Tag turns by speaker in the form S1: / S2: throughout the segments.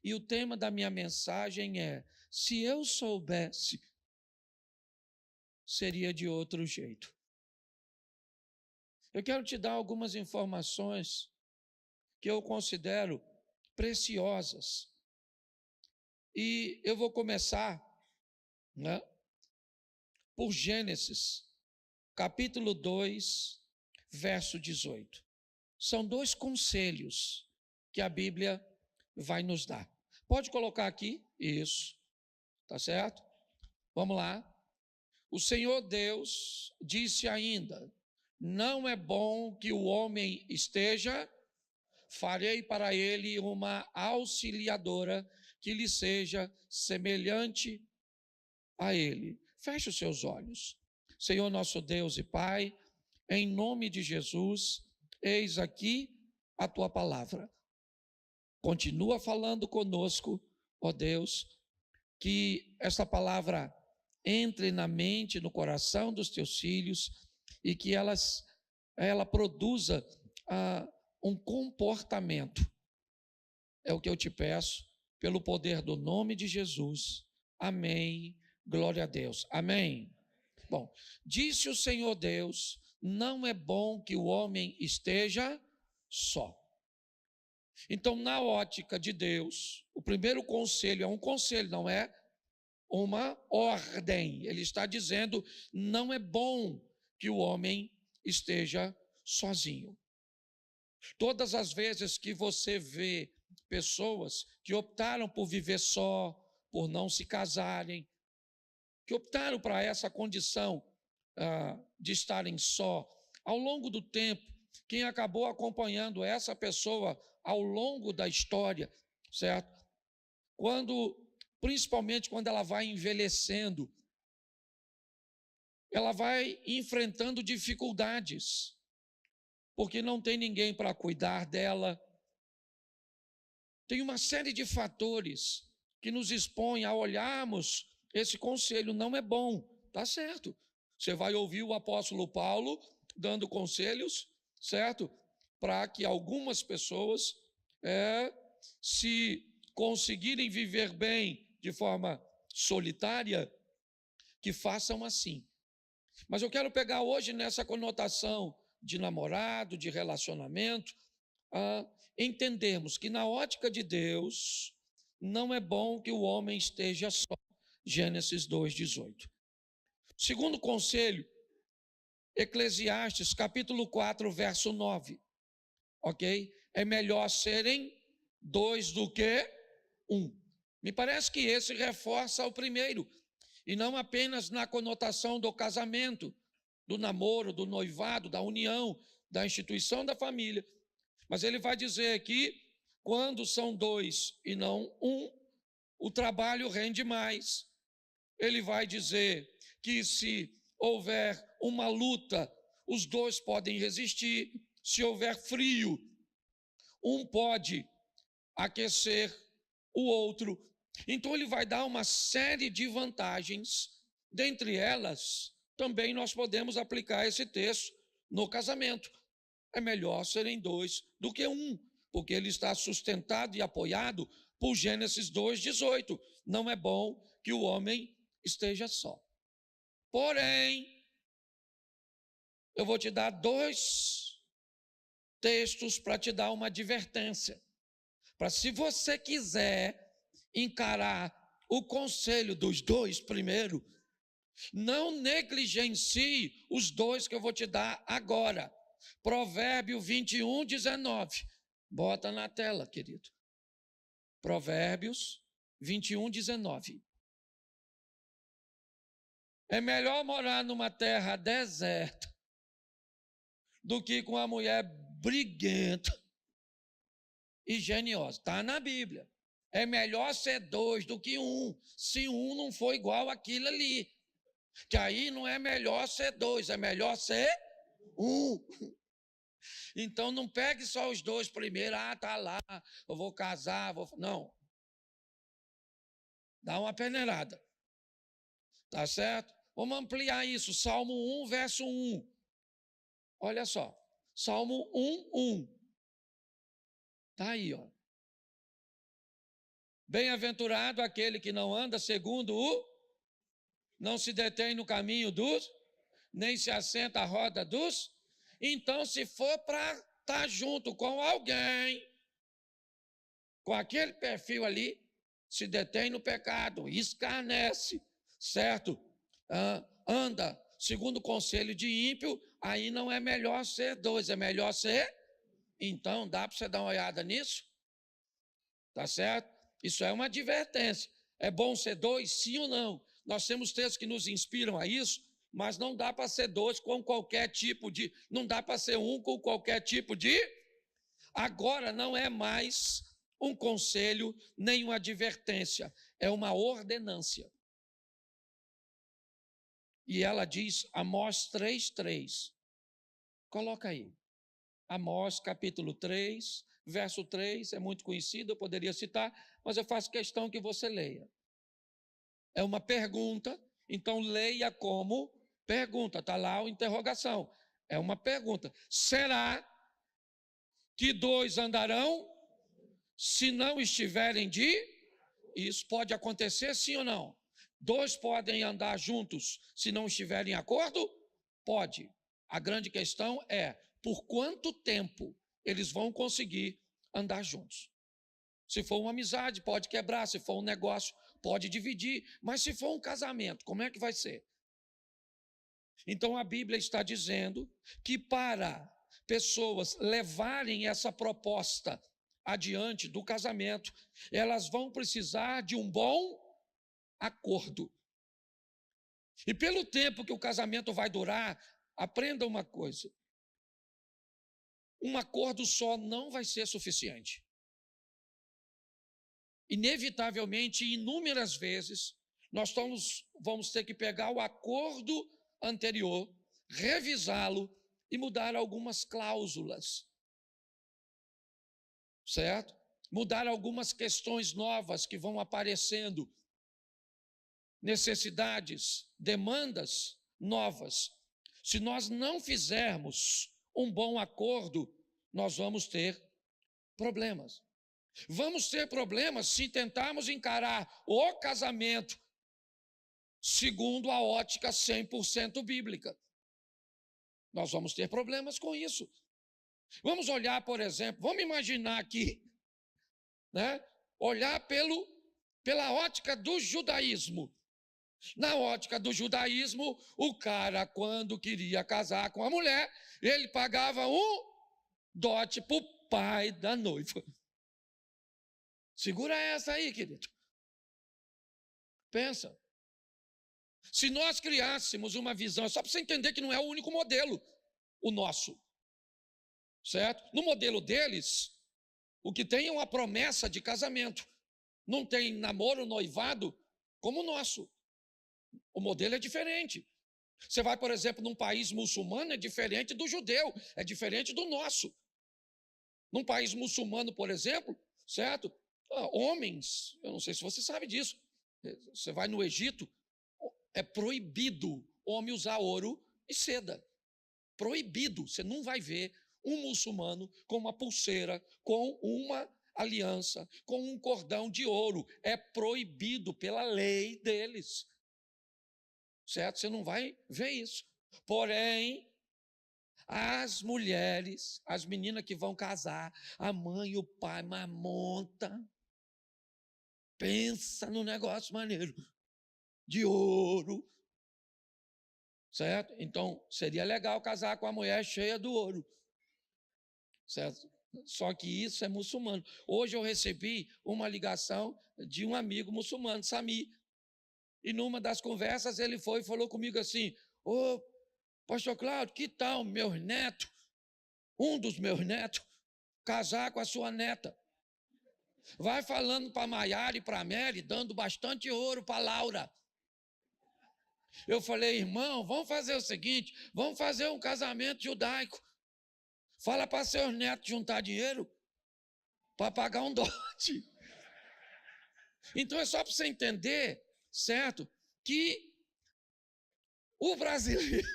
S1: E o tema da minha mensagem é: se eu soubesse, seria de outro jeito. Eu quero te dar algumas informações que eu considero preciosas. E eu vou começar, né, por Gênesis, capítulo 2, verso 18. São dois conselhos que a Bíblia vai nos dar. Pode colocar aqui? Isso. Tá certo? Vamos lá. O Senhor Deus disse ainda: não é bom que o homem esteja, farei para ele uma auxiliadora que lhe seja semelhante a ele. Feche os seus olhos. Senhor nosso Deus e Pai, em nome de Jesus, eis aqui a tua palavra. Continua falando conosco, ó Deus, que essa palavra entre na mente, no coração dos teus filhos e que ela produza um comportamento. É o que eu te peço, pelo poder do nome de Jesus. Amém. Glória a Deus. Amém. Bom, disse o Senhor Deus: não é bom que o homem esteja só. Então, na ótica de Deus, o primeiro conselho é um conselho, não é uma ordem. Ele está dizendo: não é bom que o homem esteja sozinho. Todas as vezes que você vê pessoas que optaram por viver só, por não se casarem, que optaram para essa condição de estarem só, ao longo do tempo, quem acabou acompanhando essa pessoa ao longo da história, certo? Principalmente quando ela vai envelhecendo, ela vai enfrentando dificuldades, porque não tem ninguém para cuidar dela. Tem uma série de fatores que nos expõem a olharmos esse conselho. Não é bom, tá certo. Você vai ouvir o apóstolo Paulo dando conselhos, certo? Para que algumas pessoas, se conseguirem viver bem de forma solitária, que façam assim. Mas eu quero pegar hoje nessa conotação de namorado, de relacionamento, entendermos que na ótica de Deus, não é bom que o homem esteja só. Gênesis 2:18. Segundo conselho, Eclesiastes, capítulo 4, verso 9. Ok? É melhor serem dois do que um. Me parece que esse reforça o primeiro, e não apenas na conotação do casamento, do namoro, do noivado, da união, da instituição da família. Mas ele vai dizer que quando são dois e não um, o trabalho rende mais. Ele vai dizer que se houver uma luta, os dois podem resistir. Se houver frio, um pode aquecer o outro. Então ele vai dar uma série de vantagens. Dentre elas, também nós podemos aplicar esse texto no casamento. É melhor serem dois do que um, porque ele está sustentado e apoiado por Gênesis 2:18. Não é bom que o homem esteja só. Porém, eu vou te dar dois textos para te dar uma advertência. Para, se você quiser encarar o conselho dos dois primeiro, não negligencie os dois que eu vou te dar agora. Provérbio 21:19. Bota na tela, querido. Provérbios 21:19. É melhor morar numa terra deserta do que com uma mulher briguenta e geniosa. Está na Bíblia. É melhor ser dois do que um, se um não for igual àquilo ali. Que aí não é melhor ser dois, é melhor ser um. Então não pegue só os dois primeiro, tá lá, eu vou casar, não. Dá uma peneirada. Tá certo? Vamos ampliar isso. Salmo 1, verso 1. Olha só. Salmo 1:1. Tá aí, ó. Bem-aventurado aquele que não anda segundo não se detém no caminho nem se assenta à roda Então, se for para estar junto com alguém, com aquele perfil ali, se detém no pecado, escarnece, certo? Anda segundo o conselho de ímpio, aí não é melhor ser dois, é melhor ser. Então, dá para você dar uma olhada nisso? Tá certo? Isso é uma advertência. É bom ser dois, sim ou não? Nós temos textos que nos inspiram a isso, mas não dá para ser dois com qualquer tipo de. Não dá para ser um com qualquer tipo de. Agora não é mais um conselho, nem uma advertência, é uma ordenância. E ela diz, Amós 3:3. Coloca aí. Amós capítulo 3, verso 3, é muito conhecido, eu poderia citar, mas eu faço questão que você leia. É uma pergunta, então leia como pergunta, está lá a interrogação. É uma pergunta. Será que dois andarão se não estiverem Isso pode acontecer, sim ou não? Dois podem andar juntos se não estiverem em acordo? Pode. A grande questão é por quanto tempo eles vão conseguir andar juntos. Se for uma amizade, pode quebrar. Se for um negócio, pode dividir. Mas se for um casamento, como é que vai ser? Então a Bíblia está dizendo que para pessoas levarem essa proposta adiante do casamento, elas vão precisar de um bom acordo. E pelo tempo que o casamento vai durar, aprenda uma coisa: um acordo só não vai ser suficiente. Inevitavelmente, inúmeras vezes, nós vamos ter que pegar o acordo anterior, revisá-lo e mudar algumas cláusulas, certo? Mudar algumas questões novas que vão aparecendo, necessidades, demandas novas. Se nós não fizermos um bom acordo, nós vamos ter problemas. Vamos ter problemas se tentarmos encarar o casamento segundo a ótica 100% bíblica. Nós vamos ter problemas com isso. Vamos olhar, por exemplo, vamos imaginar aqui, né? Olhar pela ótica do judaísmo. Na ótica do judaísmo, o cara, quando queria casar com a mulher, ele pagava um dote para o pai da noiva. Segura essa aí, querido. Pensa. Se nós criássemos uma visão, só para você entender que não é o único modelo, o nosso, certo? No modelo deles, o que tem é uma promessa de casamento. Não tem namoro, noivado, como o nosso. O modelo é diferente. Você vai, por exemplo, num país muçulmano, é diferente do judeu, é diferente do nosso. Num país muçulmano, por exemplo, certo? Homens, eu não sei se você sabe disso, você vai no Egito, é proibido homem usar ouro e seda. Proibido. Você não vai ver um muçulmano com uma pulseira, com uma aliança, com um cordão de ouro. É proibido pela lei deles. Certo? Você não vai ver isso. Porém, as mulheres, as meninas que vão casar, a mãe e o pai, mas monta, pensa no negócio maneiro, de ouro, certo? Então, seria legal casar com a mulher cheia do ouro, certo? Só que isso é muçulmano. Hoje eu recebi uma ligação de um amigo muçulmano, Sami, e numa das conversas ele foi e falou comigo assim: ô, pastor Cláudio, que tal meus netos, um dos meus netos, casar com a sua neta? Vai falando para a Maiara e para a Mary, dando bastante ouro para a Laura. Eu falei: irmão, vamos fazer o seguinte, vamos fazer um casamento judaico. Fala para seus netos juntar dinheiro para pagar um dote. Então é só para você entender, certo, que o brasileiro,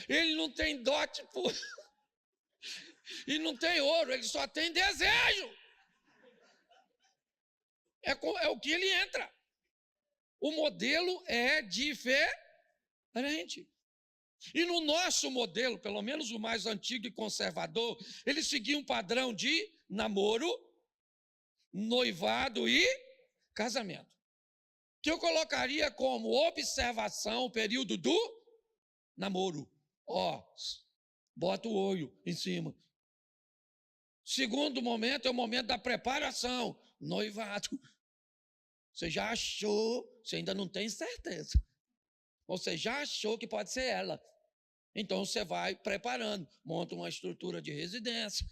S1: ele não tem dote e não tem ouro, ele só tem desejo. é o que ele entra. O modelo é diferente. E no nosso modelo, pelo menos o mais antigo e conservador, ele seguia um padrão de namoro, noivado e casamento. Que eu colocaria como observação o período do namoro. Bota o olho em cima. Segundo momento é o momento da preparação, noivado. Você já achou, você ainda não tem certeza. Você já achou que pode ser ela. Então você vai preparando, monta uma estrutura de residência,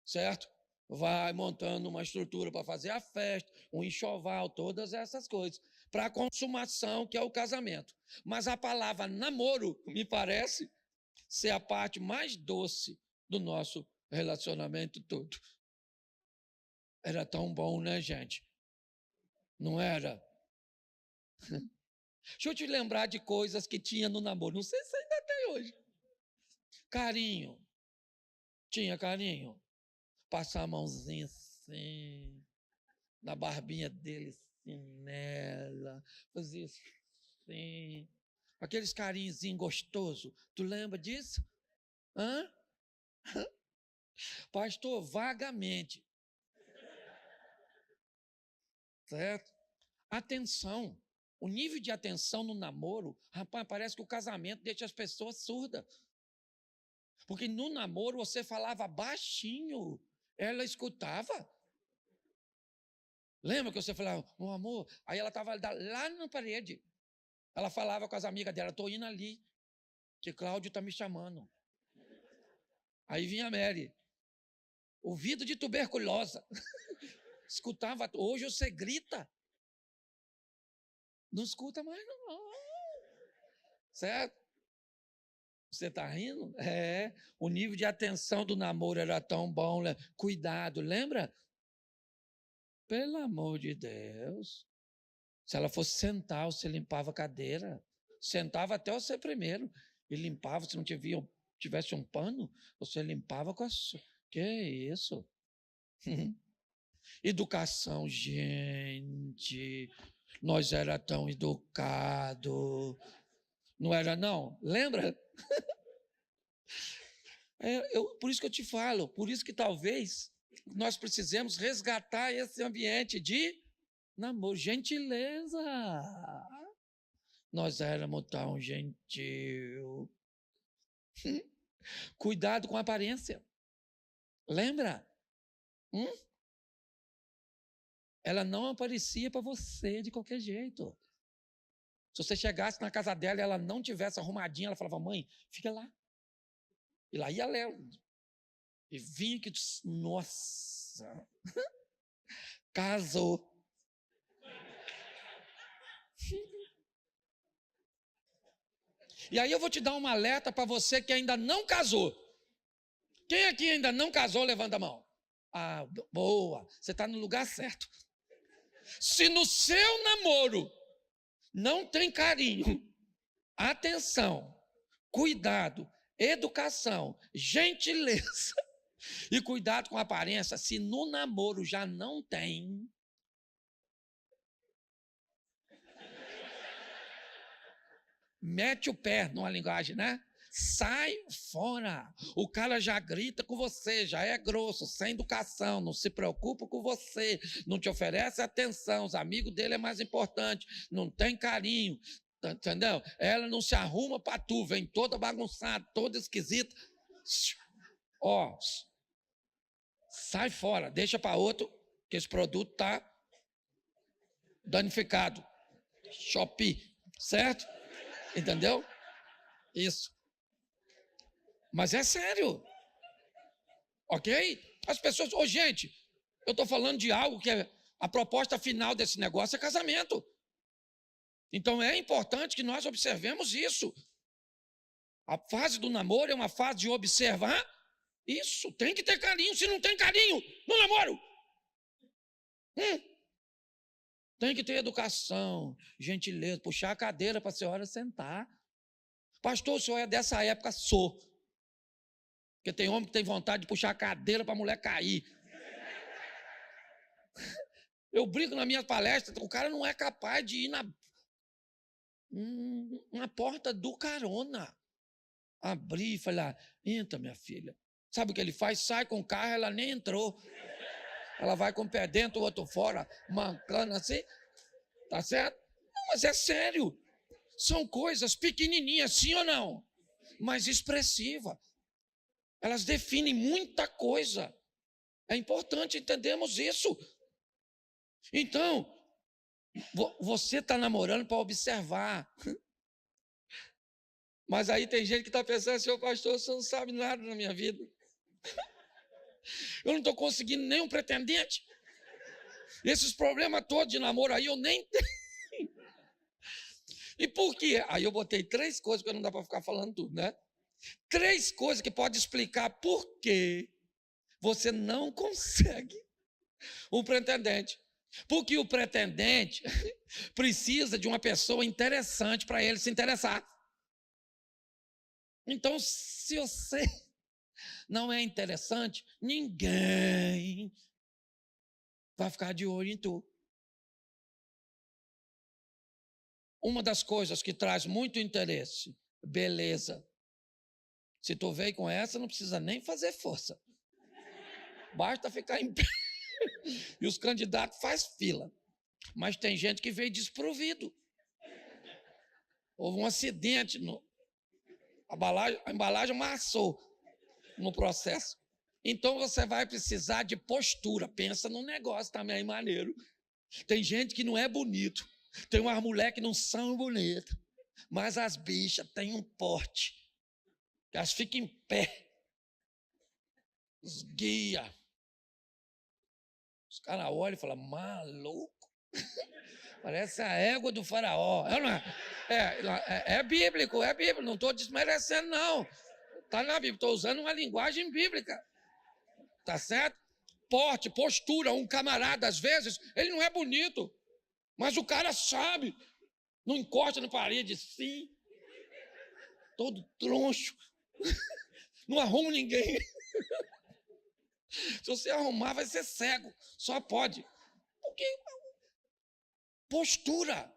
S1: certo? Vai montando uma estrutura para fazer a festa, um enxoval, todas essas coisas, para a consumação, que é o casamento. Mas a palavra namoro, me parece ser a parte mais doce do nosso relacionamento todo. Era tão bom, né, gente? Não era? Deixa eu te lembrar de coisas que tinha no namoro. Não sei se ainda tem hoje. Carinho. Tinha carinho. Passar a mãozinha assim, na barbinha dele, assim, nela. Fazer assim. Aqueles carinhozinhos gostosos. Tu lembra disso? Hã? Pastor, vagamente. Certo? Atenção. O nível de atenção no namoro, rapaz, parece que o casamento deixa as pessoas surdas. Porque no namoro você falava baixinho, ela escutava. Lembra que você falava, meu amor? Aí ela estava lá na parede. Ela falava com as amigas dela, estou indo ali, que Cláudio está me chamando. Aí vinha a Mary, ouvido de tuberculosa. Escutava, hoje você grita. Não escuta mais não. Certo? Você está rindo? O nível de atenção do namoro era tão bom. Né? Cuidado, lembra? Pelo amor de Deus. Se ela fosse sentar, você limpava a cadeira. Sentava até você primeiro. E limpava, se não tivesse um pano, você limpava com a sua. Que isso? Educação, gente. Nós era tão educado. Não era, não? Lembra? Por isso que eu te falo, por isso que talvez nós precisemos resgatar esse ambiente de namoro, gentileza. Nós éramos tão gentil. Cuidado com a aparência. Lembra? Ela não aparecia para você de qualquer jeito. Se você chegasse na casa dela e ela não tivesse arrumadinha, ela falava, mãe, fica lá. E lá ia Léo. E vinha que, nossa, casou. E aí eu vou te dar um alerta para você que ainda não casou. Quem aqui ainda não casou, levanta a mão. Ah, boa, você está no lugar certo. Se no seu namoro não tem carinho, atenção, cuidado, educação, gentileza e cuidado com a aparência, se no namoro já não tem, mete o pé numa linguagem, né? Sai fora. O cara já grita com você, já é grosso, sem educação, não se preocupa com você, não te oferece atenção, os amigos dele é mais importante, não tem carinho, entendeu? Ela não se arruma para tu, vem toda bagunçada, toda esquisita. Sai fora, deixa para outro, que esse produto está danificado. Shopee, certo? Entendeu? Isso. Mas é sério. Ok? As pessoas... gente, eu estou falando de algo que a proposta final desse negócio é casamento. Então é importante que nós observemos isso. A fase do namoro é uma fase de observar isso. Tem que ter carinho. Se não tem carinho no namoro, tem que ter educação, gentileza, puxar a cadeira para a senhora sentar. Pastor, o senhor é dessa época? Sou. Porque tem homem que tem vontade de puxar a cadeira para a mulher cair. Eu brinco na minha palestra, o cara não é capaz de ir na porta do carona. Abrir e falar, entra, minha filha. Sabe o que ele faz? Sai com o carro, ela nem entrou. Ela vai com o pé dentro, o outro fora, mancando assim. Tá certo? Não, mas é sério. São coisas pequenininhas, sim ou não? Mas expressiva. Elas definem muita coisa. É importante entendermos isso. Então, você está namorando para observar. Mas aí tem gente que está pensando, seu pastor, você não sabe nada na minha vida. Eu não estou conseguindo nenhum pretendente. Esses problemas todos de namoro aí eu nem tenho. E por quê? Aí eu botei 3 coisas, porque não dá para ficar falando tudo, né? 3 coisas que podem explicar por que você não consegue um pretendente. Porque o pretendente precisa de uma pessoa interessante para ele se interessar. Então, se você não é interessante, ninguém vai ficar de olho em tu. Uma das coisas que traz muito interesse, beleza. Se tu veio com essa, não precisa nem fazer força. Basta ficar em pé. E os candidatos fazem fila. Mas tem gente que veio desprovido. Houve um acidente, a embalagem amassou no processo. Então você vai precisar de postura. Pensa num negócio também maneiro. Tem gente que não é bonito. Tem umas mulheres que não são bonitas. Mas as bichas têm um porte. Elas ficam em pé. Os guia. Os caras olham e falam, maluco. Parece a égua do faraó. É bíblico, é bíblico. Não estou desmerecendo, não. Está na Bíblia. Estou usando uma linguagem bíblica. Tá certo? Porte, postura. Um camarada, às vezes, ele não é bonito. Mas o cara sabe. Não encosta na parede assim. Todo troncho. Não arruma ninguém. Se você arrumar, vai ser cego. Só pode. Porque postura.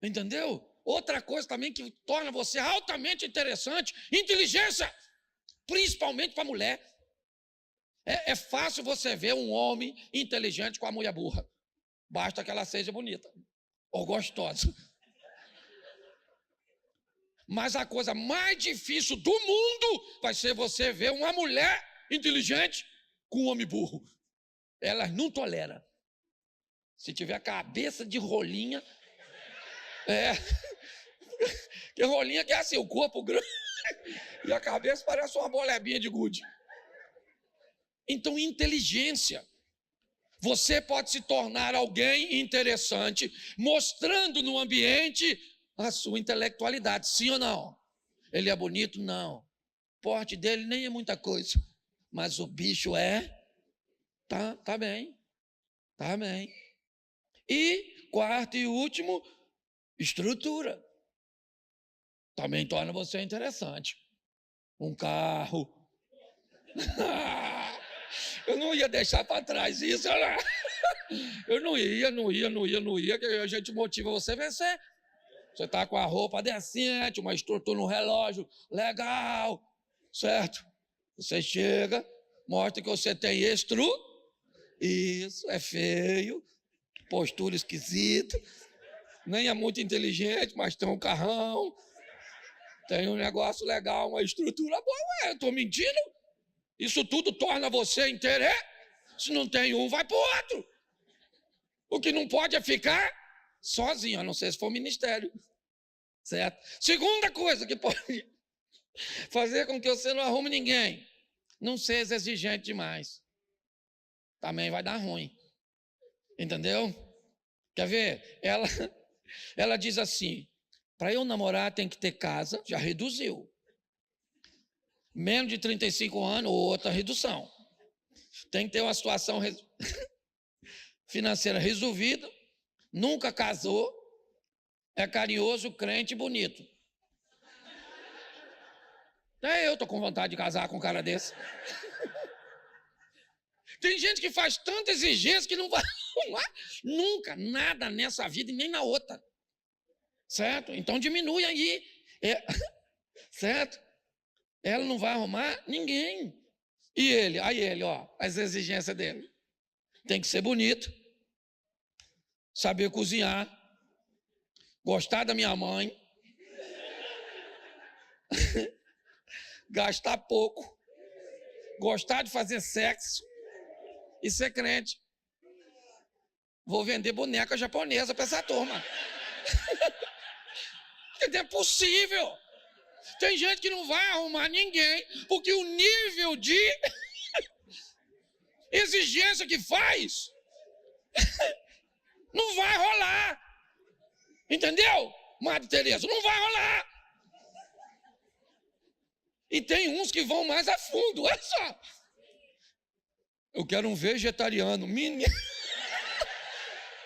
S1: Entendeu? Outra coisa também que torna você altamente interessante, inteligência. Principalmente para a mulher. É fácil você ver um homem inteligente com a mulher burra. Basta que ela seja bonita ou gostosa. Mas a coisa mais difícil do mundo vai ser você ver uma mulher inteligente com um homem burro. Elas não toleram. Se tiver cabeça de rolinha, que rolinha que é assim, o corpo grande e a cabeça parece uma bolebinha de gude. Então, inteligência. Você pode se tornar alguém interessante, mostrando no ambiente a sua intelectualidade, sim ou não? Ele é bonito? Não. O porte dele nem é muita coisa, mas o bicho tá bem, tá bem. E quarto e último, estrutura. Também torna você interessante. Um carro. Eu não ia deixar para trás isso, olha. Eu não ia, que a gente motiva você a vencer. Você está com a roupa decente, uma estrutura no relógio legal, certo? Você chega, mostra que você tem isso, é feio, postura esquisita, nem é muito inteligente, mas tem um carrão, tem um negócio legal, uma estrutura boa. Ué, eu estou mentindo? Isso tudo torna você interessante. Se não tem um, vai para o outro. O que não pode é ficar sozinho, a não ser se for ministério. Certo? Segunda coisa que pode fazer com que você não arrume ninguém. Não seja exigente demais. Também vai dar ruim. Entendeu? Quer ver? Ela diz assim, para eu namorar tem que ter casa, já reduziu. Menos de 35 anos, outra redução. Tem que ter uma situação financeira resolvida, nunca casou, é carinhoso, crente e bonito. Até eu estou com vontade de casar com um cara desse. Tem gente que faz tanta exigência que não vai arrumar nunca, nada nessa vida e nem na outra. Certo? Então diminui aí. Certo? Ela não vai arrumar ninguém. E ele? Aí ele, ó, as exigências dele. Tem que ser bonito, saber cozinhar, gostar da minha mãe, gastar pouco, gostar de fazer sexo e ser crente. Vou vender boneca japonesa para essa turma. Não é possível. Tem gente que não vai arrumar ninguém, porque o nível de exigência que faz não vai rolar. Entendeu, Madre Teresa? Não vai rolar. E tem uns que vão mais a fundo, olha só. Eu quero um vegetariano, menino.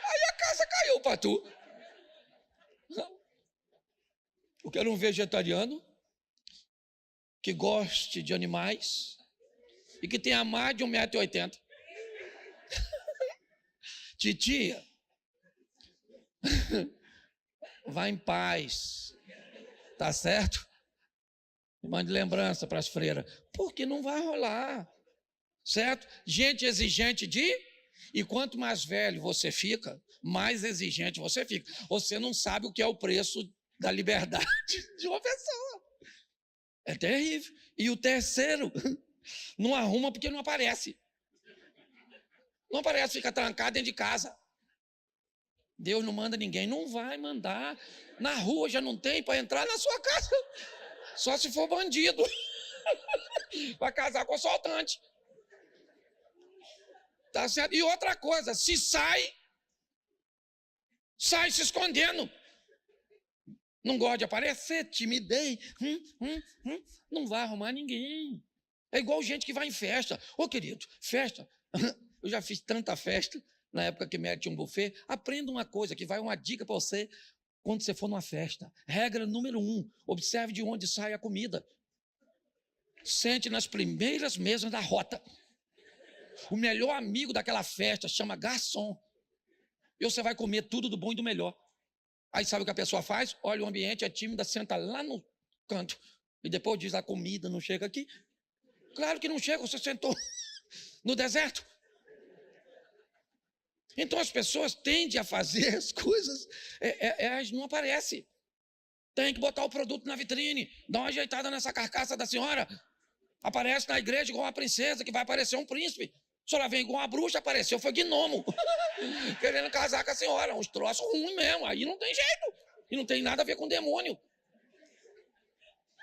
S1: Aí a casa caiu para tu. Eu quero um vegetariano que goste de animais e que tenha mais de 1,80 m. Titia, vá em paz, tá certo? Mande lembrança para as freiras, porque não vai rolar, certo? Gente exigente e quanto mais velho você fica, mais exigente você fica. Você não sabe o que é o preço da liberdade de uma pessoa. É terrível. E o terceiro não arruma porque não aparece. Não aparece, fica trancado dentro de casa. Deus não manda ninguém, não vai mandar. Na rua já não tem para entrar na sua casa. Só se for bandido. Vai casar com assaltante. Tá certo? E outra coisa, se sai se escondendo. Não gosta de aparecer, timidez. Não vai arrumar ninguém. É igual gente que vai em festa. Ô, querido, festa. Eu já fiz tanta festa, na época que Mary tinha um buffet. Aprenda uma coisa, que vai uma dica para você quando você for numa festa. Regra número 1, observe de onde sai a comida. Sente nas primeiras mesas da rota. O melhor amigo daquela festa chama garçom. E você vai comer tudo do bom e do melhor. Aí sabe o que a pessoa faz? Olha o ambiente, é tímida, senta lá no canto. E depois diz, a comida não chega aqui. Claro que não chega, você sentou no deserto. Então as pessoas tendem a fazer as coisas, elas não aparecem. Tem que botar o produto na vitrine, dá uma ajeitada nessa carcaça da senhora. Aparece na igreja igual uma princesa, que vai aparecer um príncipe. A senhora vem igual uma bruxa, apareceu, foi gnomo. Querendo casar com a senhora, uns troços ruins mesmo, aí não tem jeito. E não tem nada a ver com demônio.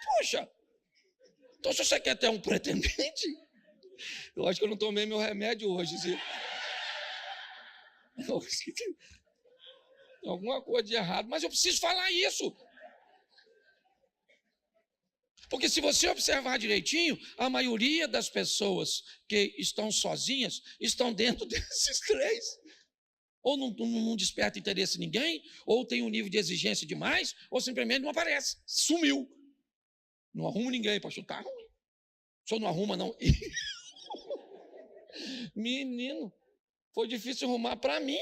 S1: Poxa, então se você quer ter um pretendente, eu acho que eu não tomei meu remédio hoje. Tem alguma coisa de errado, mas eu preciso falar isso. Porque se você observar direitinho, a maioria das pessoas que estão sozinhas estão dentro desses três. Ou não desperta interesse em ninguém, ou tem um nível de exigência demais, ou simplesmente não aparece, sumiu. Não arrumo ninguém, pastor, tá ruim. O senhor não arruma, não? Menino, foi difícil arrumar para mim.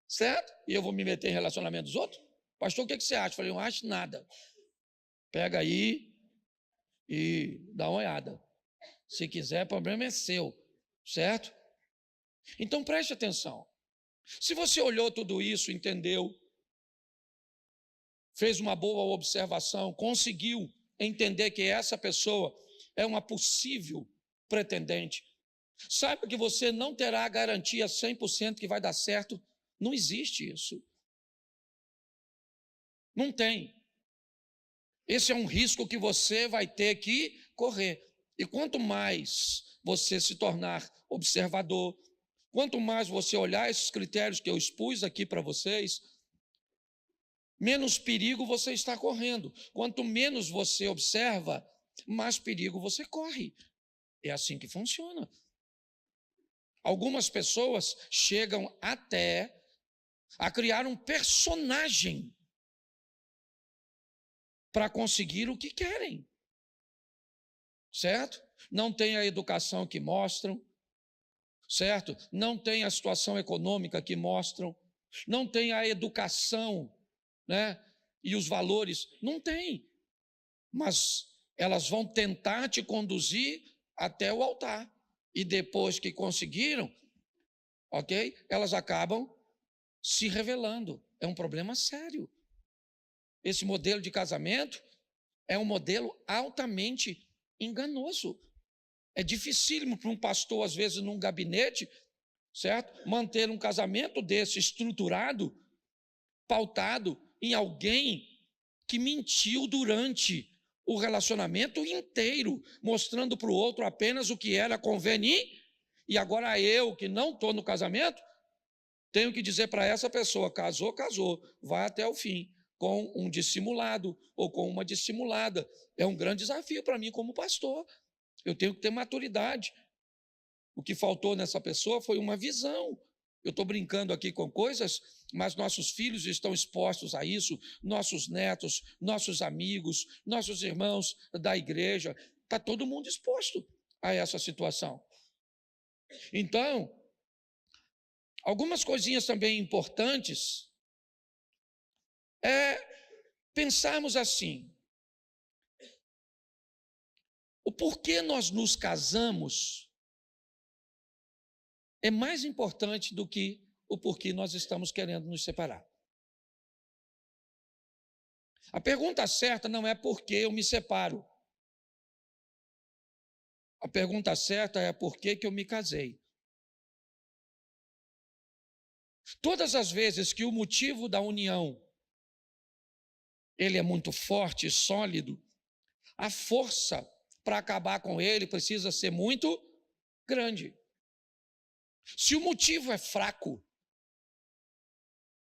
S1: Certo? E eu vou me meter em relacionamento dos outros? Pastor, o que você acha? Eu falei, não acho nada. Pega aí e dá uma olhada. Se quiser, o problema é seu. Certo? Então preste atenção. Se você olhou tudo isso, entendeu, fez uma boa observação, conseguiu entender que essa pessoa é uma possível pretendente, saiba que você não terá a garantia 100% que vai dar certo. Não existe isso. Não tem. Esse é um risco que você vai ter que correr. E quanto mais você se tornar observador, quanto mais você olhar esses critérios que eu expus aqui para vocês, menos perigo você está correndo. Quanto menos você observa, mais perigo você corre. É assim que funciona. Algumas pessoas chegam até a criar um personagem para conseguir o que querem. certo? Não tem a educação que mostram, certo? Não tem a situação econômica que mostram, não tem a educação, né? E os valores, não tem. Mas elas vão tentar te conduzir até o altar. E depois que conseguiram, ok? Elas acabam se revelando. É um problema sério. Esse modelo de casamento é um modelo altamente enganoso. É dificílimo para um pastor, às vezes, num gabinete, certo? Manter um casamento desse estruturado, pautado em alguém que mentiu durante o relacionamento inteiro, mostrando para o outro apenas o que era conveniente, e agora eu, que não estou no casamento, tenho que dizer para essa pessoa: casou, casou, vai até o fim, com um dissimulado ou com uma dissimulada. É um grande desafio para mim como pastor. Eu tenho que ter maturidade. O que faltou nessa pessoa foi uma visão. Eu estou brincando aqui com coisas, mas nossos filhos estão expostos a isso, nossos netos, nossos amigos, nossos irmãos da igreja, está todo mundo exposto a essa situação. Então, algumas coisinhas também importantes é pensarmos assim: o porquê nós nos casamos é mais importante do que o porquê nós estamos querendo nos separar. A pergunta certa não é por que eu me separo. A pergunta certa é por que eu me casei. Todas as vezes que o motivo da união ele é muito forte e sólido, a força para acabar com ele precisa ser muito grande. Se o motivo é fraco,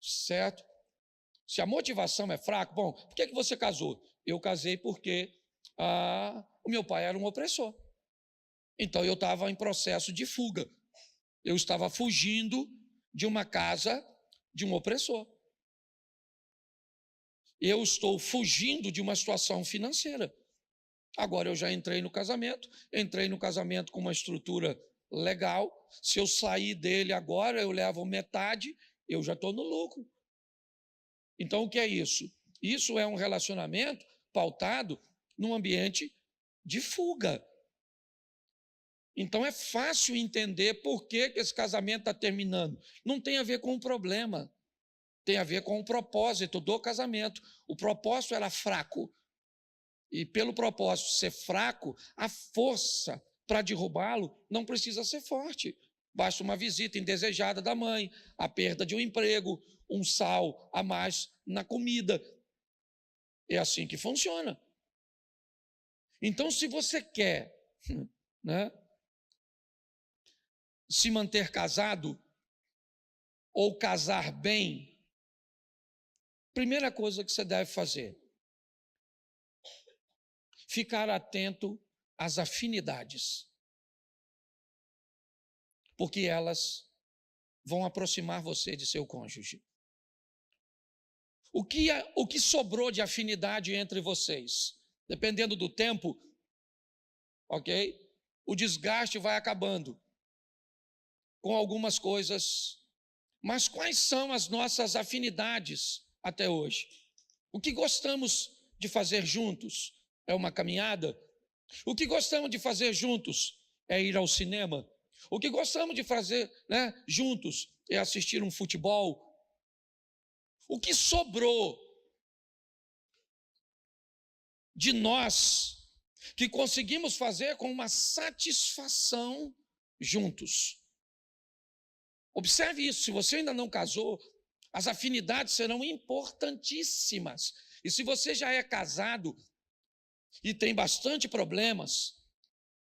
S1: certo? Se a motivação é fraca, bom, por que você casou? Eu casei porque o meu pai era um opressor. Então eu estava em processo de fuga. Eu estava fugindo de uma casa de um opressor. Eu estou fugindo de uma situação financeira. Agora eu já entrei no casamento com uma estrutura legal. Se eu sair dele agora, eu levo metade, eu já estou no lucro. Então o que é isso? Isso é um relacionamento pautado num ambiente de fuga. Então é fácil entender por que esse casamento está terminando. Não tem a ver com o problema, tem a ver com o propósito do casamento. O propósito era fraco. E pelo propósito ser fraco, a força para derrubá-lo não precisa ser forte. Basta uma visita indesejada da mãe, a perda de um emprego, um sal a mais na comida. É assim que funciona. Então, se você quer, né, se manter casado ou casar bem, primeira coisa que você deve fazer: ficar atento às afinidades, porque elas vão aproximar você de seu cônjuge. O que sobrou de afinidade entre vocês? Dependendo do tempo, ok? O desgaste vai acabando com algumas coisas. Mas quais são as nossas afinidades até hoje? O que gostamos de fazer juntos? É uma caminhada? O que gostamos de fazer juntos é ir ao cinema? O que gostamos de fazer, né, juntos é assistir um futebol? O que sobrou de nós que conseguimos fazer com uma satisfação juntos? Observe isso. Se você ainda não casou, as afinidades serão importantíssimas. E se você já é casado e tem bastante problemas,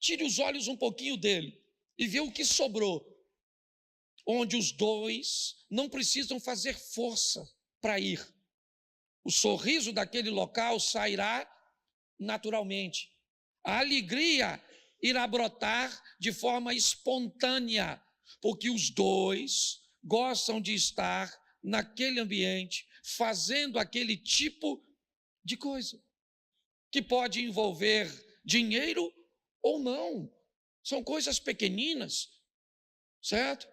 S1: tire os olhos um pouquinho dele e vê o que sobrou, onde os dois não precisam fazer força para ir. O sorriso daquele local sairá naturalmente. A alegria irá brotar de forma espontânea, porque os dois gostam de estar naquele ambiente, fazendo aquele tipo de coisa, que pode envolver dinheiro ou não. São coisas pequeninas, certo?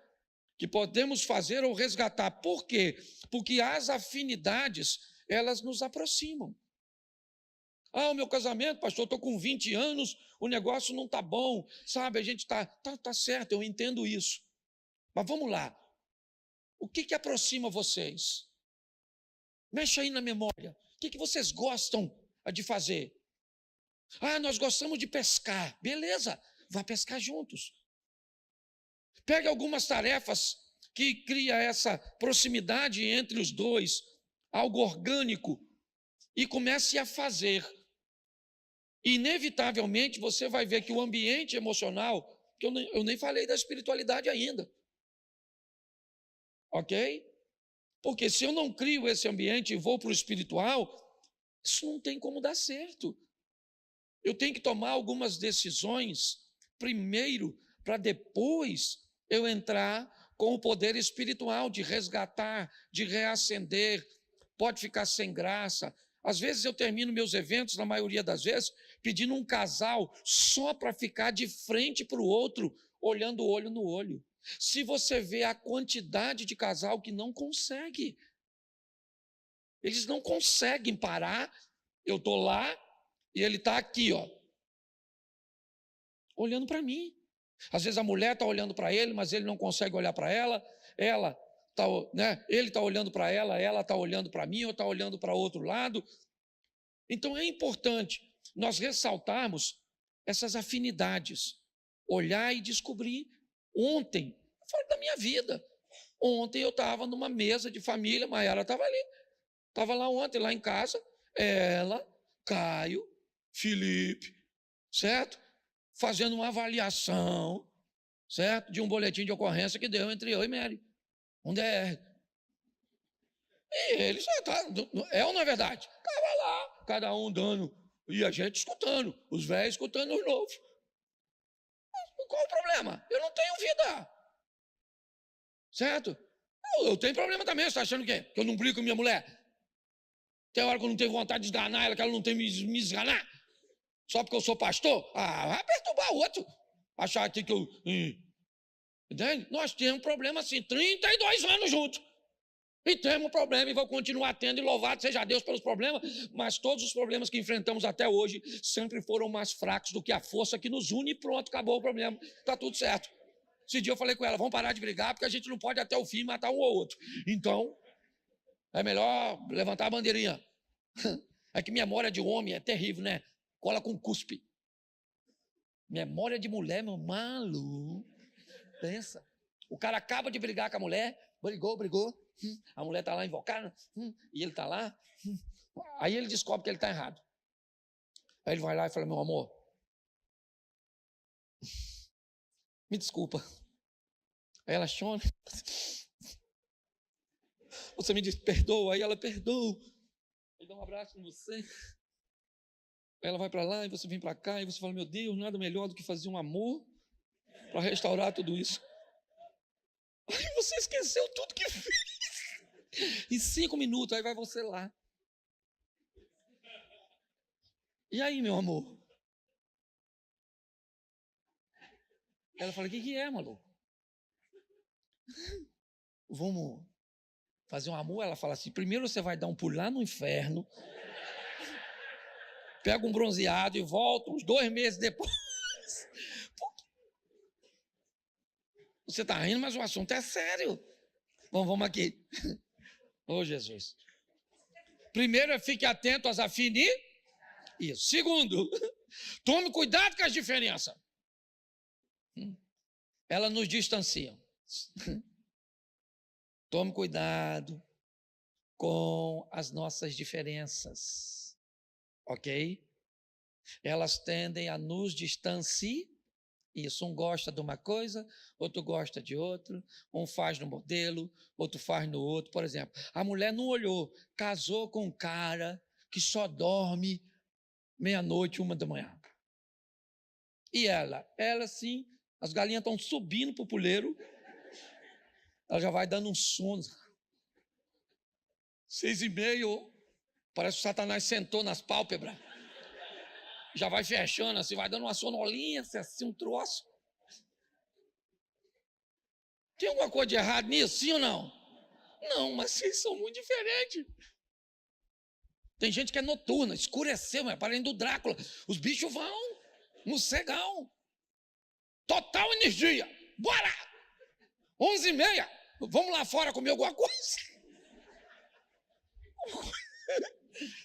S1: Que podemos fazer ou resgatar. Por quê? Porque as afinidades, elas nos aproximam. Ah, o meu casamento, pastor, estou com 20 anos, o negócio não está bom, sabe? A gente está certo, eu entendo isso. Mas vamos lá. O que aproxima vocês? Mexe aí na memória. O que vocês gostam de fazer? Ah, nós gostamos de pescar. Beleza, vá pescar juntos. Pegue algumas tarefas que cria essa proximidade entre os dois, algo orgânico, e comece a fazer. Inevitavelmente você vai ver que o ambiente emocional, que eu nem falei da espiritualidade ainda, ok? Porque se eu não crio esse ambiente e vou para o espiritual, isso não tem como dar certo. Eu tenho que tomar algumas decisões primeiro, para depois eu entrar com o poder espiritual de resgatar, de reacender. Pode ficar sem graça. Às vezes eu termino meus eventos, na maioria das vezes, pedindo um casal só para ficar de frente para o outro, olhando olho no olho. Se você vê a quantidade de casal que não consegue, eles não conseguem parar, eu estou lá e ele está aqui, ó, olhando para mim. Às vezes a mulher está olhando para ele, mas ele não consegue olhar para ela tá, né, ele está olhando para ela está olhando para mim, ou está olhando para outro lado. Então é importante nós ressaltarmos essas afinidades, olhar e descobrir. Ontem, fora da minha vida, ontem eu estava numa mesa de família, Maiara estava ali, estava lá ontem, lá em casa, ela, Caio, Felipe, certo? Fazendo uma avaliação, certo? De um boletim de ocorrência que deu entre eu e Mary, um DR. E ele já está, é ou não é verdade? Estava lá, cada um dando, e a gente escutando, os velhos escutando os novos. Mas qual o problema? Eu não tenho vida, certo? Eu tenho problema também, você está achando o quê? Que eu não brigo com minha mulher? Tem hora que eu não tenho vontade de esganar ela, que ela não tem me esganar? Só porque eu sou pastor? Ah, vai perturbar o outro. Achar aqui que eu... Entende? Nós temos problema assim, 32 anos juntos. E temos problema e vou continuar tendo, e louvado seja Deus pelos problemas, mas todos os problemas que enfrentamos até hoje sempre foram mais fracos do que a força que nos une e pronto, acabou o problema, está tudo certo. Esse dia eu falei com ela, vamos parar de brigar, porque a gente não pode até o fim matar um ou outro. Então, é melhor levantar a bandeirinha. É que memória de homem é terrível, né? Cola com cuspe. Memória de mulher, meu maluco. Pensa. O cara acaba de brigar com a mulher, brigou. A mulher está lá invocada, e ele está lá. Aí ele descobre que ele está errado. Aí ele vai lá e fala, meu amor, me desculpa. Aí ela chora. Você me diz, perdoa. Aí ela perdoa. Ele dá um abraço em você. Aí ela vai para lá e você vem para cá e você fala, meu Deus, nada melhor do que fazer um amor para restaurar tudo isso. Aí você esqueceu tudo que fez. Em 5 minutos, aí vai você lá. E aí, meu amor? Ela fala, o que é, maluco? Vamos fazer um amor? Ela fala assim, primeiro você vai dar um pulo lá no inferno, pega um bronzeado e volta uns 2 meses depois. Você está rindo, mas o assunto é sério. Bom, vamos aqui. Ô, Jesus. Primeiro, fique atento às afinidades. Isso. Segundo, tome cuidado com as diferenças. Elas nos distanciam. Tome cuidado com as nossas diferenças. Ok? Elas tendem a nos distanciar. Isso, um gosta de uma coisa, outro gosta de outro, um faz no modelo, outro faz no outro. Por exemplo, a mulher não olhou, casou com um cara que só dorme meia-noite, 1h. E ela sim, as galinhas estão subindo para o puleiro, ela já vai dando um sono. 6h30, parece que o Satanás sentou nas pálpebras. já vai fechando assim, vai dando uma sonolência, assim, um troço. Tem alguma coisa de errado nisso, sim ou não? Não, mas vocês são muito diferentes. Tem gente que é noturna, escureceu, mas para além do Drácula. Os bichos vão no cegão. Total energia. Bora! 11h30. Vamos lá fora comer alguma coisa?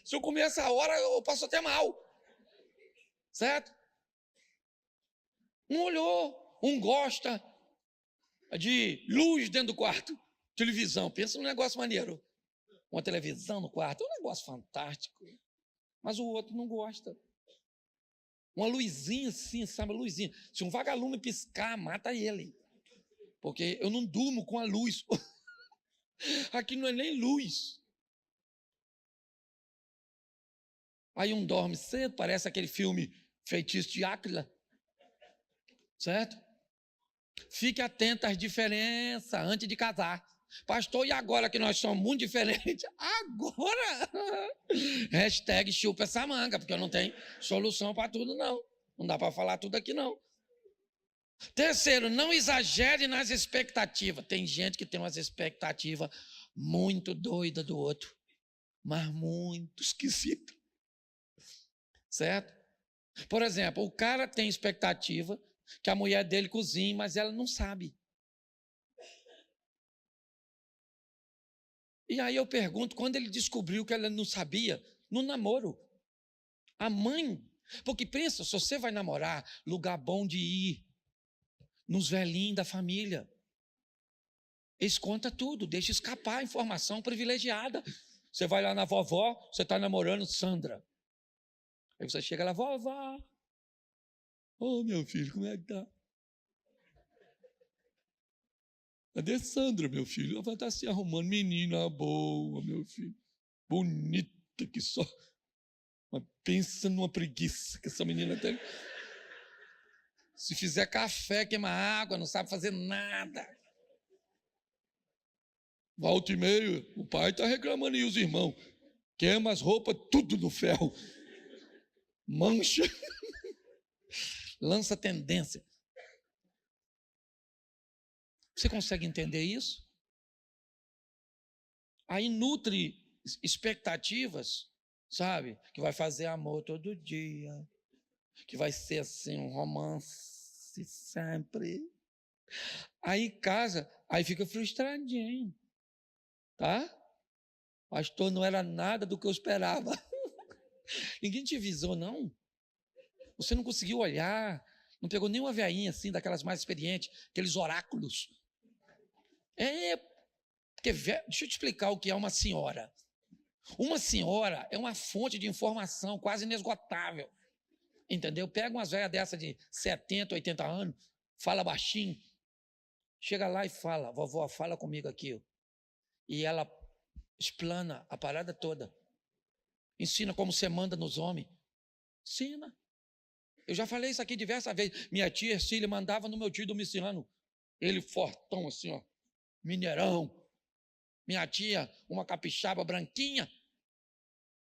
S1: Se eu comer essa hora, eu passo até mal. Certo? Um olhou, um gosta de luz dentro do quarto. Televisão, pensa num negócio maneiro. Uma televisão no quarto, é um negócio fantástico. Mas o outro não gosta. Uma luzinha assim, sabe, luzinha. Se um vagalume piscar, mata ele. Porque eu não durmo com a luz. Aqui não é nem luz. Aí um dorme cedo, parece aquele filme Feitiço de Áquila. Certo? Fique atento às diferenças antes de casar. Pastor, e agora que nós somos muito diferentes? Agora? Hashtag chupa essa manga, porque eu não tenho solução para tudo, não. Não dá para falar tudo aqui, não. Terceiro, não exagere nas expectativas. Tem gente que tem umas expectativas muito doidas do outro, mas muito esquisita. Certo? Por exemplo, o cara tem expectativa que a mulher dele cozinhe, mas ela não sabe. E aí eu pergunto, quando ele descobriu que ela não sabia, no namoro, a mãe, porque pensa, se você vai namorar, lugar bom de ir, nos velhinhos da família, eles contam tudo, deixa escapar a informação privilegiada. Você vai lá na vovó, você está namorando Sandra. Aí você chega lá, vovó, ô meu filho, como é que tá? Cadê Sandra, meu filho? Ela vai estar se arrumando, menina boa, meu filho, bonita que só. Mas pensa numa preguiça que essa menina tem. Se fizer café, queima água, não sabe fazer nada. Volta e meia, o pai está reclamando e os irmãos. Queima as roupas, tudo no ferro. Mancha. Lança tendência. Você consegue entender isso? Aí nutre expectativas, sabe? Que vai fazer amor todo dia. Que vai ser assim um romance sempre. Aí casa, aí fica frustradinho. Tá? Pastor, não era nada do que eu esperava. Ninguém te avisou, não? Você não conseguiu olhar, não pegou nenhuma veinha assim, daquelas mais experientes, aqueles oráculos. Porque, deixa eu te explicar o que é uma senhora. Uma senhora é uma fonte de informação quase inesgotável. Entendeu? Pega umas velhas dessa de 70, 80 anos, fala baixinho, chega lá e fala, vovó, fala comigo aqui. Ó. E ela explana a parada toda. Ensina como você manda nos homens. Ensina. Eu já falei isso aqui diversas vezes. Minha tia Ercília mandava no meu tio Domiciano. Ele fortão assim, ó. Mineirão. Minha tia, uma capixaba branquinha.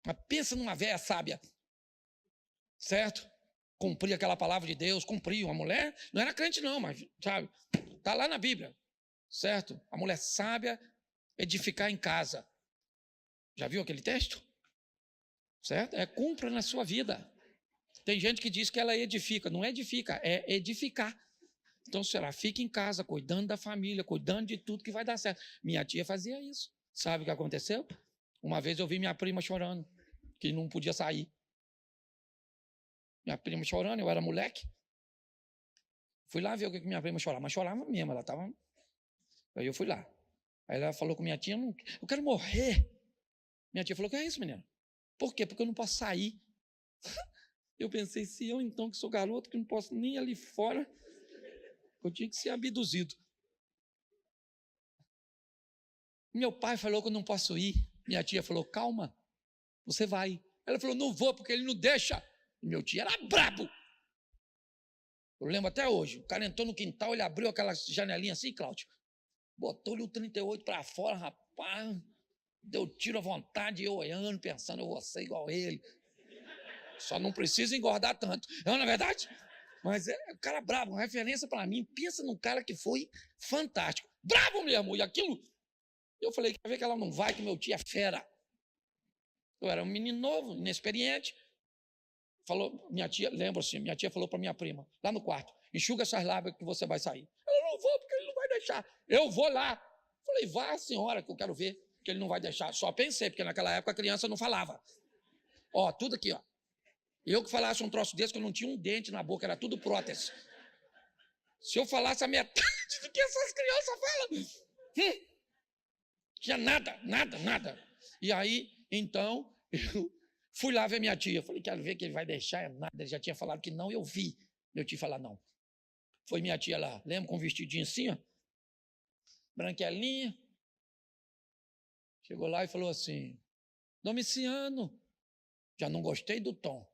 S1: Mas pensa numa velha sábia. Certo? Cumpria aquela palavra de Deus, cumpria. Uma mulher, não era crente não, mas, sabe? Está lá na Bíblia. Certo? A mulher sábia edificar em casa. Já viu aquele texto? Certo? Cumpra na sua vida. Tem gente que diz que ela edifica. Não edifica, é edificar. Então, será, fica em casa, cuidando da família, cuidando de tudo que vai dar certo. Minha tia fazia isso. Sabe o que aconteceu? Uma vez eu vi minha prima chorando, que não podia sair. Minha prima chorando, eu era moleque. Fui lá ver o que minha prima chorava, mas chorava mesmo, ela estava... Aí eu fui lá. Aí ela falou com minha tia, eu quero morrer. Minha tia falou, o que é isso, menina? Por quê? Porque eu não posso sair. Eu pensei, se eu então, que sou garoto, que não posso nem ir ali fora, eu tinha que ser abduzido. Meu pai falou que eu não posso ir. Minha tia falou, calma, você vai. Ela falou, não vou, porque ele não deixa. E meu tio era brabo. Eu lembro até hoje. O cara entrou no quintal, ele abriu aquela janelinha assim, Cláudio. Botou-lhe o 38 para fora, rapaz. Deu tiro à vontade, eu olhando, pensando, eu vou ser igual ele. Só não precisa engordar tanto. Não é verdade? Mas é o cara bravo, uma referência para mim. Pensa num cara que foi fantástico. Bravo mesmo. E aquilo, eu falei, quer ver que ela não vai, que meu tio é fera. Eu era um menino novo, inexperiente. Falou, minha tia, lembro assim, minha tia falou para minha prima, lá no quarto, enxuga essas lábias que você vai sair. Eu não vou, porque ele não vai deixar. Eu vou lá. Falei, vá, senhora, que eu quero ver, que ele não vai deixar. Só pensei, porque naquela época a criança não falava. Ó, tudo aqui, ó. Eu que falasse um troço desse, que eu não tinha um dente na boca, era tudo prótese. Se eu falasse a metade do que essas crianças falam, tinha nada. E aí, então, eu fui lá ver minha tia. Falei, quero ver que ele vai deixar, é nada. Ele já tinha falado que não, eu vi meu tio falar não. Foi minha tia lá, lembra, com um vestidinho assim, ó, branquelinha. Chegou lá e falou assim, Domiciano, já não gostei do tom.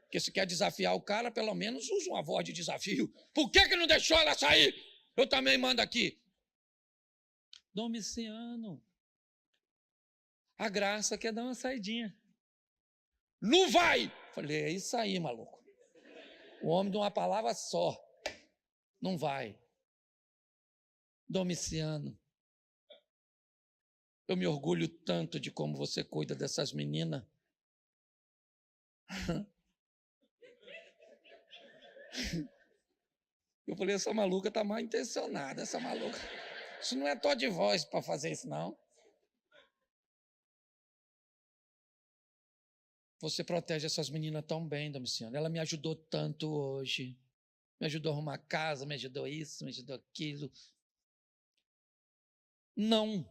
S1: Porque se quer desafiar o cara, pelo menos usa uma voz de desafio. Por que não deixou ela sair? Eu também mando aqui. Domiciano, a Graça quer dar uma saidinha. Não vai! Falei, é isso aí, maluco. O homem de uma palavra só. Não vai. Domiciano, eu me orgulho tanto de como você cuida dessas meninas. Eu falei, essa maluca está mal intencionada, essa maluca. Isso não é tom de voz para fazer isso, não. Você protege essas meninas tão bem, Domiciano. Ela me ajudou tanto hoje. Me ajudou a arrumar casa, me ajudou isso, me ajudou aquilo. Não.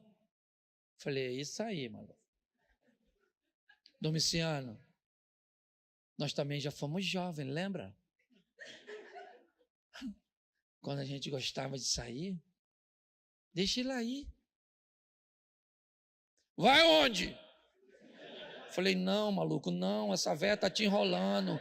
S1: Falei, é isso aí, maluco. Domiciano, nós também já fomos jovens, lembra? Quando a gente gostava de sair, deixa ele aí. Vai onde? Falei, não, maluco, não, essa véia tá te enrolando.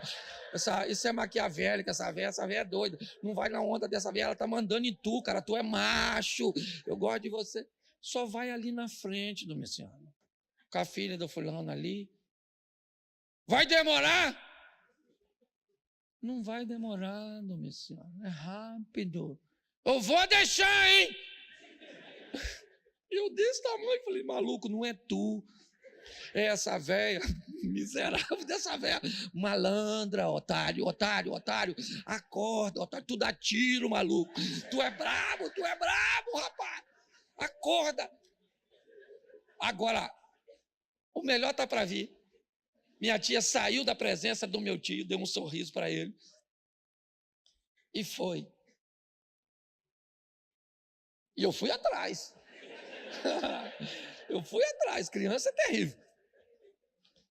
S1: Isso é maquiavélica, essa véia é doida. Não vai na onda dessa véia, ela tá mandando em tu, cara, tu é macho, eu gosto de você. Só vai ali na frente, Domiciano. Com a filha do fulano ali. Vai demorar? Não vai demorar, Domiciano, é rápido. Eu vou deixar, hein? Eu desse tamanho, falei, maluco, não é tu. É essa véia, miserável dessa véia, malandra, otário, acorda, otário, tu dá tiro, maluco, tu é brabo, rapaz, acorda. Agora, o melhor tá para vir. Minha tia saiu da presença do meu tio, deu um sorriso para ele e foi. E eu fui atrás. Criança é terrível.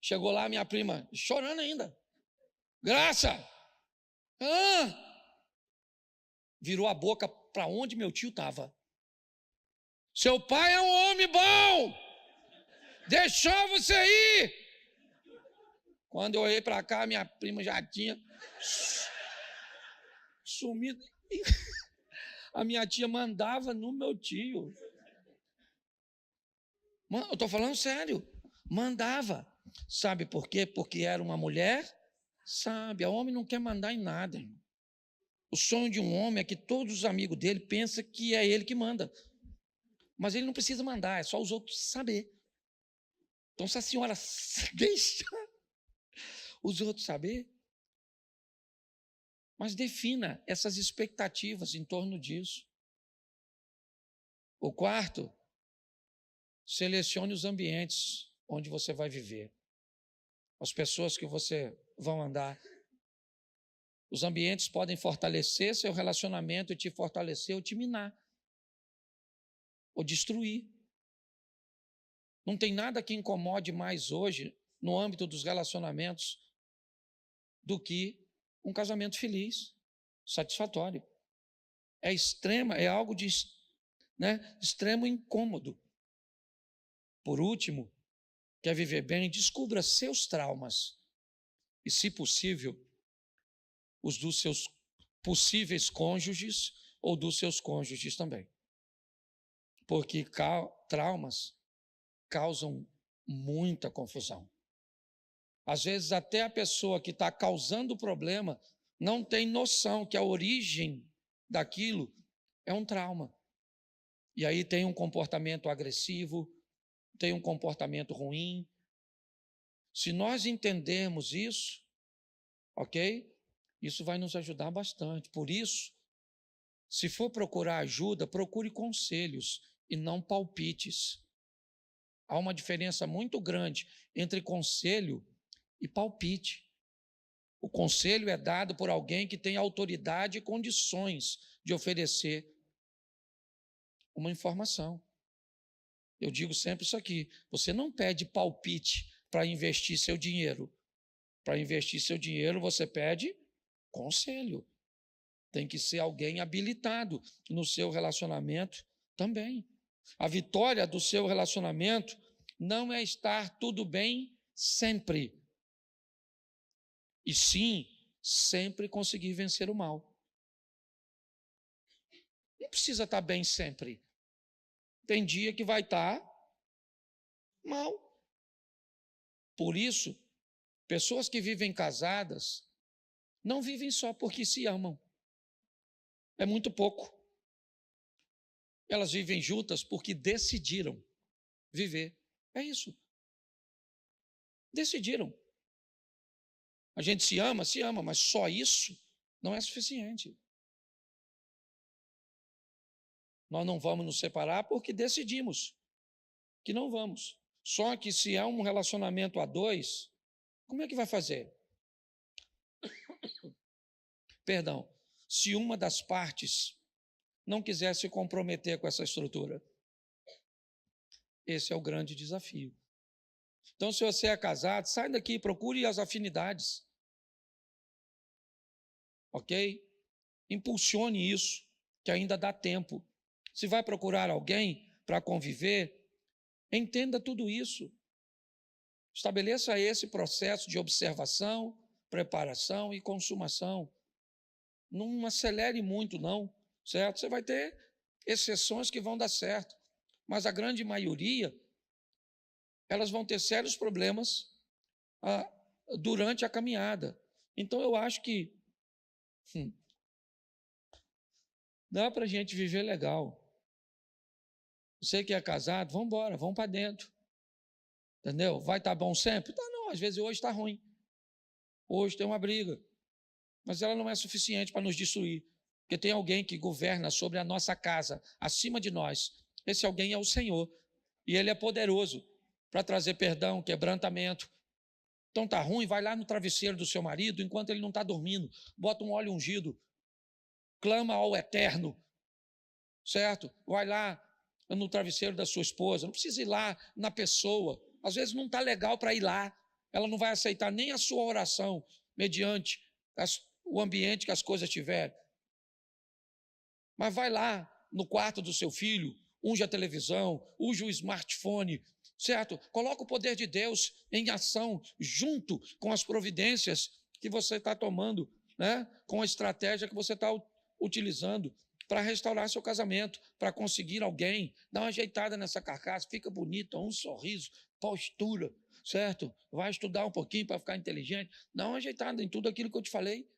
S1: Chegou lá minha prima, chorando ainda. Graça! Virou a boca para onde meu tio estava. Seu pai é um homem bom! Deixou você ir! Quando eu olhei para cá, minha prima já tinha sumido. A minha tia mandava no meu tio. Eu estou falando sério. Mandava. Sabe por quê? Porque era uma mulher sábia. O homem não quer mandar em nada. Irmão. O sonho de um homem é que todos os amigos dele pensam que é ele que manda. Mas ele não precisa mandar, é só os outros saber. Então, se a senhora deixa os outros saber, mas defina essas expectativas em torno disso. O quarto, selecione os ambientes onde você vai viver. As pessoas que você vai andar. Os ambientes podem fortalecer seu relacionamento e te fortalecer ou te minar. Ou destruir. Não tem nada que incomode mais hoje, no âmbito dos relacionamentos, do que um casamento feliz, satisfatório. É algo de extremo incômodo. Por último, quer viver bem, descubra seus traumas e, se possível, os dos seus possíveis cônjuges ou dos seus cônjuges também. Porque traumas causam muita confusão. Às vezes até a pessoa que está causando o problema não tem noção que a origem daquilo é um trauma. E aí tem um comportamento agressivo, tem um comportamento ruim. Se nós entendermos isso, ok? Isso vai nos ajudar bastante. Por isso, se for procurar ajuda, procure conselhos e não palpites. Há uma diferença muito grande entre conselho e palpite. O conselho é dado por alguém que tem autoridade e condições de oferecer uma informação. Eu digo sempre isso aqui: você não pede palpite para investir seu dinheiro. Para investir seu dinheiro, você pede conselho. Tem que ser alguém habilitado no seu relacionamento também. A vitória do seu relacionamento não é estar tudo bem sempre, e sim sempre conseguir vencer o mal. Não precisa estar bem sempre. Tem dia que vai estar mal. Por isso, pessoas que vivem casadas não vivem só porque se amam. É muito pouco. Elas vivem juntas porque decidiram viver. É isso. Decidiram. A gente se ama, mas só isso não é suficiente. Nós não vamos nos separar porque decidimos que não vamos. Só que se é um relacionamento a dois, como é que vai fazer? Perdão, se uma das partes não quiser se comprometer com essa estrutura. Esse é o grande desafio. Então, se você é casado, sai daqui, procure as afinidades. Ok? Impulsione isso, que ainda dá tempo. Se vai procurar alguém para conviver, entenda tudo isso. Estabeleça esse processo de observação, preparação e consumação. Não acelere muito, não, certo? Você vai ter exceções que vão dar certo, mas a grande maioria, elas vão ter sérios problemas durante a caminhada. Então, eu acho que dá para a gente viver legal. Você que é casado, vamos embora, vamos para dentro. Entendeu? Vai estar bom sempre? Tá, não, às vezes hoje está ruim. Hoje tem uma briga. Mas ela não é suficiente para nos destruir. Porque tem alguém que governa sobre a nossa casa, acima de nós. Esse alguém é o Senhor. E Ele é poderoso para trazer perdão, quebrantamento. Então está ruim, vai lá no travesseiro do seu marido, enquanto ele não está dormindo. Bota um óleo ungido. Clama ao Eterno. Certo? Vai lá no travesseiro da sua esposa. Não precisa ir lá na pessoa. Às vezes não está legal para ir lá. Ela não vai aceitar nem a sua oração, mediante o ambiente que as coisas tiverem. Mas vai lá no quarto do seu filho, unge a televisão, unge o smartphone, certo? Coloca o poder de Deus em ação, junto com as providências que você está tomando, né? Com a estratégia que você está utilizando para restaurar seu casamento, para conseguir alguém, dá uma ajeitada nessa carcaça, fica bonita, um sorriso, postura, certo? Vai estudar um pouquinho para ficar inteligente, dá uma ajeitada em tudo aquilo que eu te falei.